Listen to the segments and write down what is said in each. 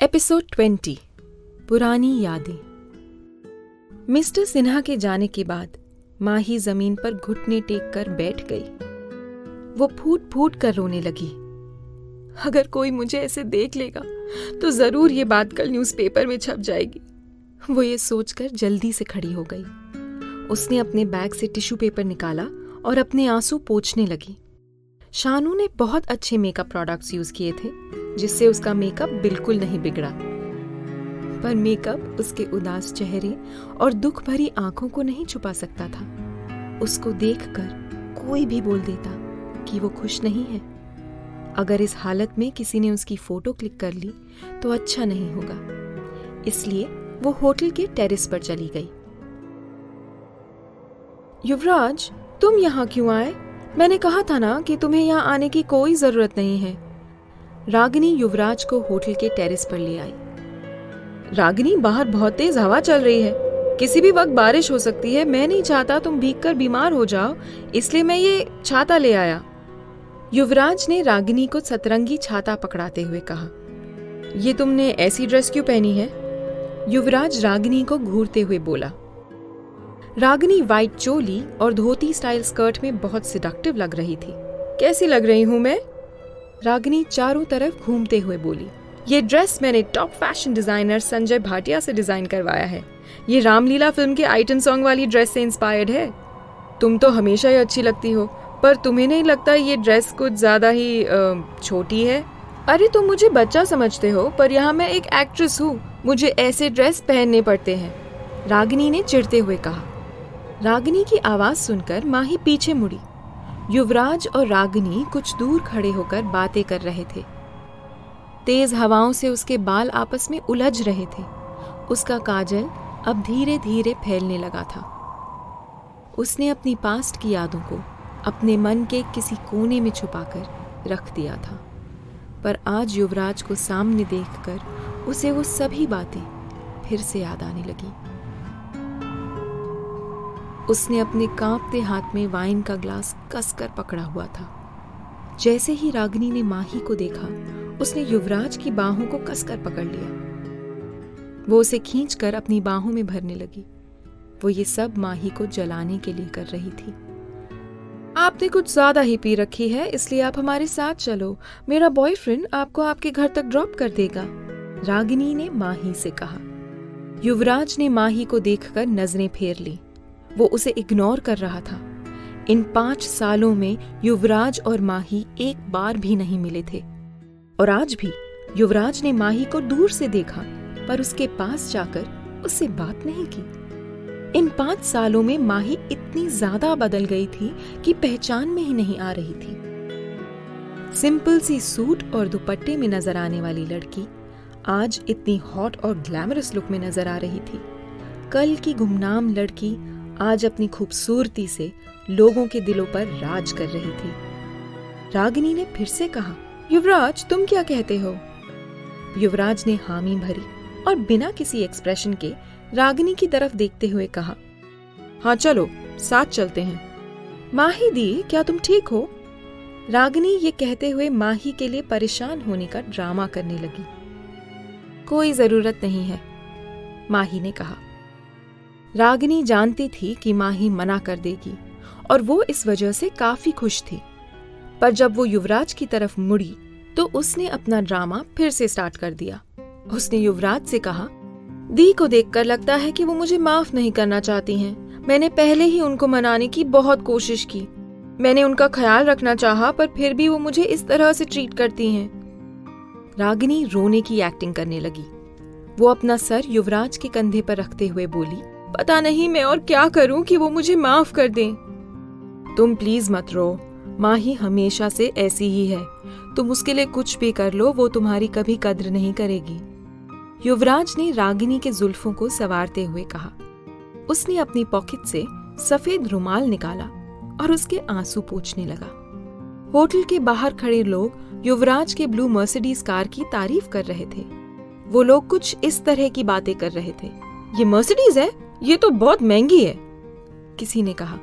Episode 20 पुरानी यादें। Mister Sinha के जाने के बाद माही जमीन पर घुटने टेक कर बैठ गई। वो फूट फूट कर रोने लगी। अगर कोई मुझे ऐसे देख लेगा तो जरूर ये बात कल न्यूज़पेपर में छप जाएगी। वो ये सोचकर जल्दी से खड़ी हो गई। उसने अपने बैग से टिश्यू पेपर निकाला और अपने आंसू पोंछने लगी। शानू ने बहुत अच्छे मेकअप प्रोडक्ट्स यूज किए थे जिससे उसका मेकअप बिल्कुल नहीं बिगड़ा, पर मेकअप उसके उदास चेहरे और दुख भरी आंखों को नहीं छुपा सकता था। उसको देखकर कोई भी बोल देता कि वो खुश नहीं है। अगर इस हालत में किसी ने उसकी फोटो क्लिक कर ली तो अच्छा नहीं होगा, इसलिए वो होटल के टेरेस पर चली गई। युवराज, तुम यहाँ क्यों आए? मैंने कहा था ना कि तुम्हें यहाँ आने की कोई जरूरत नहीं है। रागिनी युवराज को होटल के टेरेस पर ले आई। रागिनी, बाहर बहुत तेज हवा चल रही है, किसी भी वक्त बारिश हो सकती है। मैं नहीं चाहता तुम भीगकर बीमार हो जाओ, इसलिए मैं ये छाता ले आया। युवराज ने रागिनी को सतरंगी छाता पकड़ाते हुए कहा। ये तुमने ऐसी ड्रेस क्यों पहनी है? युवराज रागिनी को घूरते हुए बोला। रागिनी व्हाइट चोली और धोती स्टाइल स्कर्ट में बहुत सिडक्टिव लग रही थी। कैसी लग रही हूं मैं? रागिनी चारों तरफ घूमते हुए बोली। ये ड्रेस मैंने top fashion designer Sanjay Bhatia से डिजाइन करवाया है। ये रामलीला फिल्म के आइटम सॉन्ग वाली ड्रेस से इंस्पायर्ड है। तुम तो हमेशा ही अच्छी लगती हो, पर तुम्हें नहीं लगता ये ड्रेस कुछ ज्यादा ही छोटी है? अरे तुम मुझे बच्चा समझते हो, पर यहाँ मैं एक एक्ट्रेस हूँ, मुझे ऐसे ड्रेस पहनने पड़ते हैं, रागिनी ने चिढ़ते हुए कहा। रागिनी की आवाज सुनकर माही पीछे मुड़ी। युवराज और रागिनी कुछ दूर खड़े होकर बातें कर रहे थे। तेज हवाओं से उसके बाल आपस में उलझ रहे थे। उसका काजल अब धीरे धीरे फैलने लगा था। उसने अपनी पास्ट की यादों को अपने मन के किसी कोने में छुपाकर रख दिया था, पर आज युवराज को सामने देखकर उसे वो सभी बातें फिर से याद आने लगी। उसने अपने कांपते हाथ में वाइन का ग्लास कसकर पकड़ा हुआ था। जैसे ही रागिनी ने माही को देखा, उसने युवराज की बाहों को कसकर पकड़ लिया। वो उसे खींचकर अपनी बाहों में भरने लगी। वो ये सब माही को जलाने के लिए कर रही थी। आपने कुछ ज्यादा ही पी रखी है, इसलिए आप हमारे साथ चलो। मेरा बॉयफ्रेंड आपको आपके घर तक ड्रॉप कर देगा, रागिनी ने माही से कहा। युवराज ने माही को देखकर नजरें फेर ली। वो उसे इग्नोर कर रहा था। इन 5 सालों में युवराज और माही एक बार भी नहीं मिले थे, और आज भी युवराज ने माही को दूर से देखा, पर उसके पास जाकर उससे बात नहीं की। इन 5 सालों में माही इतनी ज्यादा बदल गई थी कि पहचान में ही नहीं आ रही थी। सिंपल सी सूट और दुपट्टे में नजर आने वाली लड़की आज इतनी हॉट और ग्लैमरस लुक में नजर आ रही थी। कल की गुमनाम लड़की आज अपनी खूबसूरती से लोगों के दिलों पर राज कर रही थी। रागिनी ने फिर से कहा, युवराज तुम क्या कहते हो? युवराज ने हामी भरी और बिना किसी एक्सप्रेशन के रागिनी की तरफ देखते हुए कहा, हाँ चलो साथ चलते हैं। माही दी, क्या तुम ठीक हो? रागिनी ये कहते हुए माही के लिए परेशान होने का ड्रामा करने लगी। कोई जरूरत नहीं है, माही ने कहा। रागिनी जानती थी कि माही मना कर देगी और वो इस वजह से काफी खुश थी, पर जब वो युवराज की तरफ मुड़ी तो उसने अपना ड्रामा फिर से स्टार्ट कर दिया। उसने युवराज से कहा, दी को देखकर लगता है कि वो मुझे माफ नहीं करना चाहती हैं। मैंने पहले ही उनको मनाने की बहुत कोशिश की। मैंने उनका ख्याल रखना चाहा, पर फिर भी वो मुझे इस तरह से ट्रीट करती हैं। रागिनी रोने की एक्टिंग करने लगी। वो अपना सर युवराज के कंधे पर रखते हुए बोली, पता नहीं मैं और क्या करूं कि वो मुझे माफ कर दें। तुम प्लीज मत रो, माही हमेशा से ऐसी ही है। तुम उसके लिए कुछ भी कर लो, वो तुम्हारी कभी कद्र नहीं करेगी। युवराज ने रागिनी के जुल्फों को संवारते हुए कहा। उसने अपनी पॉकेट से सफेद रुमाल निकाला और उसके आंसू पोंछने लगा। होटल के बाहर खड़े लोग युवराज के ब्लू मर्सिडीज कार की तारीफ कर रहे थे। वो लोग कुछ इस तरह की बातें कर रहे थे, ये मर्सिडीज है, ये तो बहुत महंगी है, किसी ने कहा।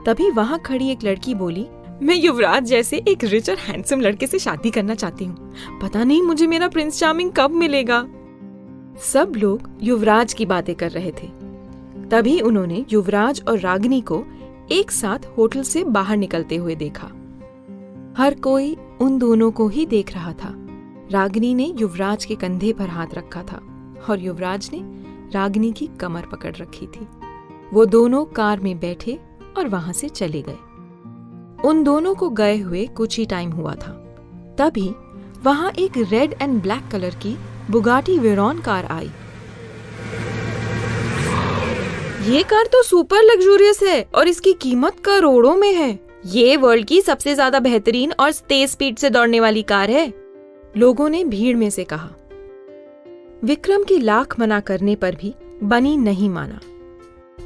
तभी वहां खड़ी एक लड़की बोली, मैं युवराज जैसे एक रिच और हैंडसम लड़के से शादी करना चाहती हूँ। पता नहीं मुझे मेरा प्रिंस चार्मिंग कब मिलेगा। सब लोग युवराज की बातें कर रहे थे। तभी उन्होंने युवराज और रागिनी को एक साथ होटल से बाहर निकलते हुए देखा। हर कोई उन दोनों को ही देख रहा था। रागिनी ने युवराज के कंधे पर हाथ रखा था और युवराज ने रागिनी की कमर पकड़ रखी थी। वो दोनों कार में बैठे और वहां से चले गए। उन दोनों को गए हुए कुछ ही टाइम हुआ था। तभी वहां एक रेड एंड ब्लैक कलर की बुगाटी वेरॉन कार आई। ये कार तो सुपर लग्जूरियस है और इसकी कीमत करोड़ों में है। ये वर्ल्ड की सबसे ज्यादा बेहतरीन और तेज स्पीड से दौड़ने वाली कार है, लोगों ने भीड़ में से कहा। विक्रम के लाख मना करने पर भी बनी नहीं माना।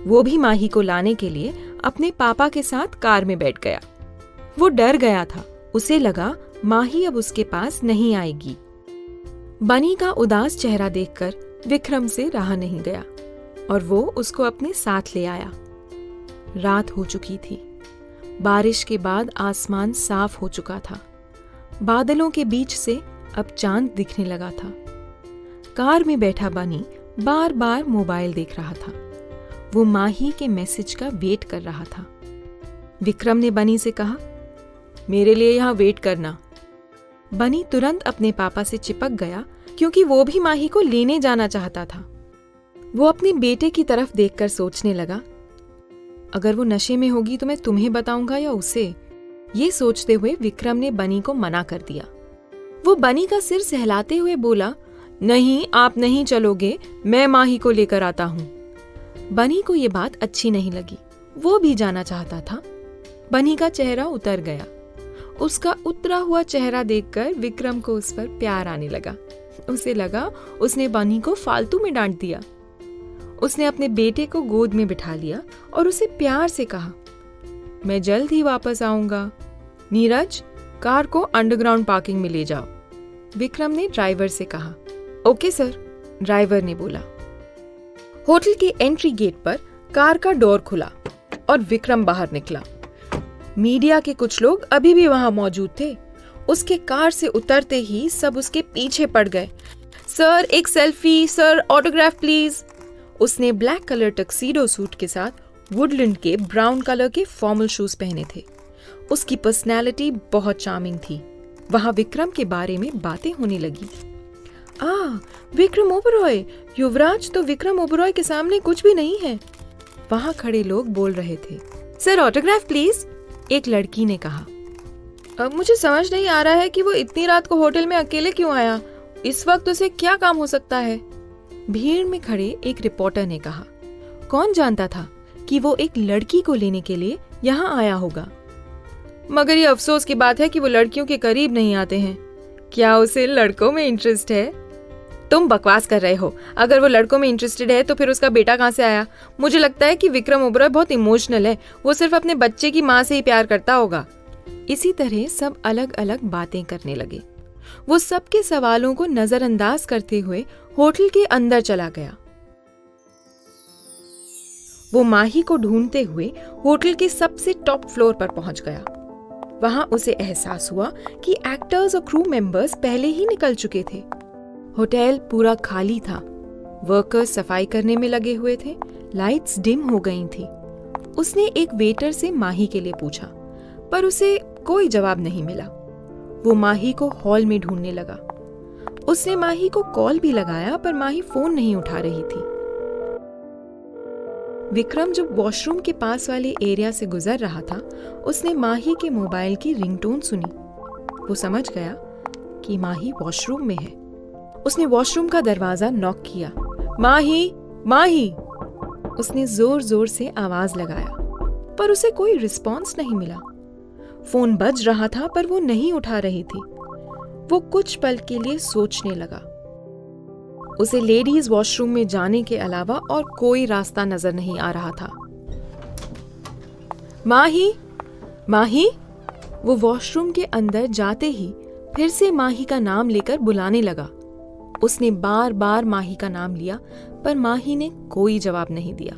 वो भी माही को लाने के लिए अपने पापा के साथ कार में बैठ गया। वो डर गया था। उसे लगा माही अब उसके पास नहीं आएगी। बनी का उदास चेहरा देखकर विक्रम से रहा नहीं गया और वो उसको अपने साथ ले आया। रात हो चुकी थी। बारिश के बाद आसमान साफ हो चुका था। बादलों के बीच से अब चांद दिखने लगा था। कार में बैठा बनी बार बार मोबाइल देख रहा था। वो माही के मैसेज का वेट कर रहा था। विक्रम ने बनी से कहा, मेरे लिए यहाँ वेट करना। बनी तुरंत अपने पापा से चिपक गया क्योंकि वो भी माही को लेने जाना चाहता था। वो अपने बेटे की तरफ देखकर सोचने लगा, अगर वो नशे में होगी तो मैं तुम्हें बताऊंगा या उसे। ये सोचते हुए विक्रम ने बनी को मना कर दिया। वो बनी का सिर सहलाते हुए बोला, नहीं, आप नहीं चलोगे, मैं माही को लेकर आता हूँ। बनी को ये बात अच्छी नहीं लगी। वो भी जाना चाहता था। बनी का चेहरा उतर गया। उसका उतरा हुआ चेहरा देखकर विक्रम को उस पर प्यार आने लगा। उसे लगा उसने बनी को फालतू में डांट दिया। उसने अपने बेटे को गोद में बिठा लिया और उसे प्यार से कहा, मैं जल्द ही वापस आऊंगा। नीरज, कार को अंडरग्राउंड पार्किंग में ले जाओ। विक्रम ने ड्राइवर से कहा। ओके सर, ड्राइवर ने बोला। होटल के एंट्री गेट पर कार का डोर खुला और विक्रम बाहर निकला। मीडिया के कुछ लोग अभी भी वहां मौजूद थे। उसके कार से उतरते ही सब उसके पीछे पड़ गए। सर, एक सेल्फी, सर, ऑटोग्राफ प्लीज। उसने ब्लैक कलर टक्सीडो सूट के साथ वुडलैंड के ब्राउन कलर के फॉर्मल शूज पहने थे। उसकी पर्सनैलिटी बहुत चार्मिंग थी। वहां विक्रम के बारे में बातें होने लगी। विक्रम ओबरॉय, युवराज तो विक्रम ओबरॉय के सामने कुछ भी नहीं है। वहां खड़े लोग बोल रहे थे। सर, ऑटोग्राफ प्लीज, एक लड़की ने कहा। अब मुझे समझ नहीं आ रहा है कि वो इतनी रात को होटल में अकेले क्यों आया। इस वक्त उसे क्या काम हो सकता है? भीड़ में खड़े एक रिपोर्टर ने कहा। कौन जानता था कि वो एक लड़की को लेने के लिए यहाँ आया होगा। मगर ये अफसोस की बात है कि वो लड़कियों के करीब नहीं आते हैं। क्या उसे लड़कों में इंटरेस्ट है? तुम बकवास कर रहे हो। अगर वो लड़कों में इंटरेस्टेड है तो फिर उसका बेटा कहाँ से आया? मुझे लगता है कि विक्रम ओबरॉय बहुत इमोशनल है। वो सिर्फ अपने बच्चे की माँ से ही प्यार करता होगा। इसी तरह सब अलग अलग बातें करने लगे। वो सबके सवालों को नजरअंदाज करते हुए होटल के अंदर चला गया। वो माही को ढूंढते हुए होटल के सबसे टॉप फ्लोर पर पहुंच गया। वहां उसे एहसास हुआ कि एक्टर्स और क्रू मेंबर्स पहले ही निकल चुके थे। होटल पूरा खाली था। वर्कर्स सफाई करने में लगे हुए थे। लाइट्स डिम हो गई थी। उसने एक वेटर से माही के लिए पूछा, पर उसे कोई जवाब नहीं मिला। वो माही को हॉल में ढूंढने लगा। उसने माही को कॉल भी लगाया, पर माही फोन नहीं उठा रही थी। विक्रम जब वॉशरूम के पास वाले एरिया से गुजर रहा था, उसने माही के मोबाइल की रिंगटोन सुनी। वो समझ गया कि माही वॉशरूम में है। उसने वॉशरूम का दरवाजा नॉक किया। माही, माही! उसने जोर जोर से आवाज लगाया, पर उसे कोई रिस्पॉन्स नहीं मिला। फोन बज रहा था, पर वो नहीं उठा रही थी। वो कुछ पल के लिए सोचने लगा। उसे लेडीज वॉशरूम में जाने के अलावा और कोई रास्ता नजर नहीं आ रहा था। माही, माही! वो वॉशरूम के अंदर जाते ही फिर से माही का नाम लेकर बुलाने लगा। उसने बार बार माही का नाम लिया, पर माही ने कोई जवाब नहीं दिया।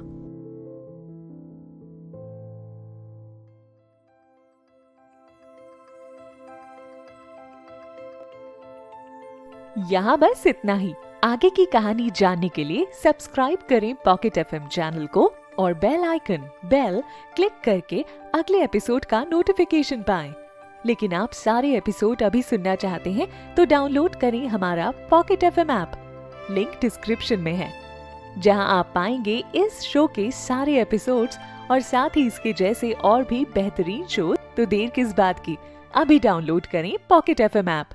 यहाँ बस इतना ही। आगे की कहानी जानने के लिए सब्सक्राइब करें पॉकेट एफएम चैनल को और बेल आइकन क्लिक करके अगले एपिसोड का नोटिफिकेशन पाएं। लेकिन आप सारे एपिसोड अभी सुनना चाहते हैं तो डाउनलोड करें हमारा pocket FM app. Link description में है, जहां आप पाएंगे इस शो के सारे एपिसोड्स और साथ ही इसके जैसे और भी बेहतरीन शो। तो देर किस बात की, अभी डाउनलोड करें पॉकेट एफएम ऐप।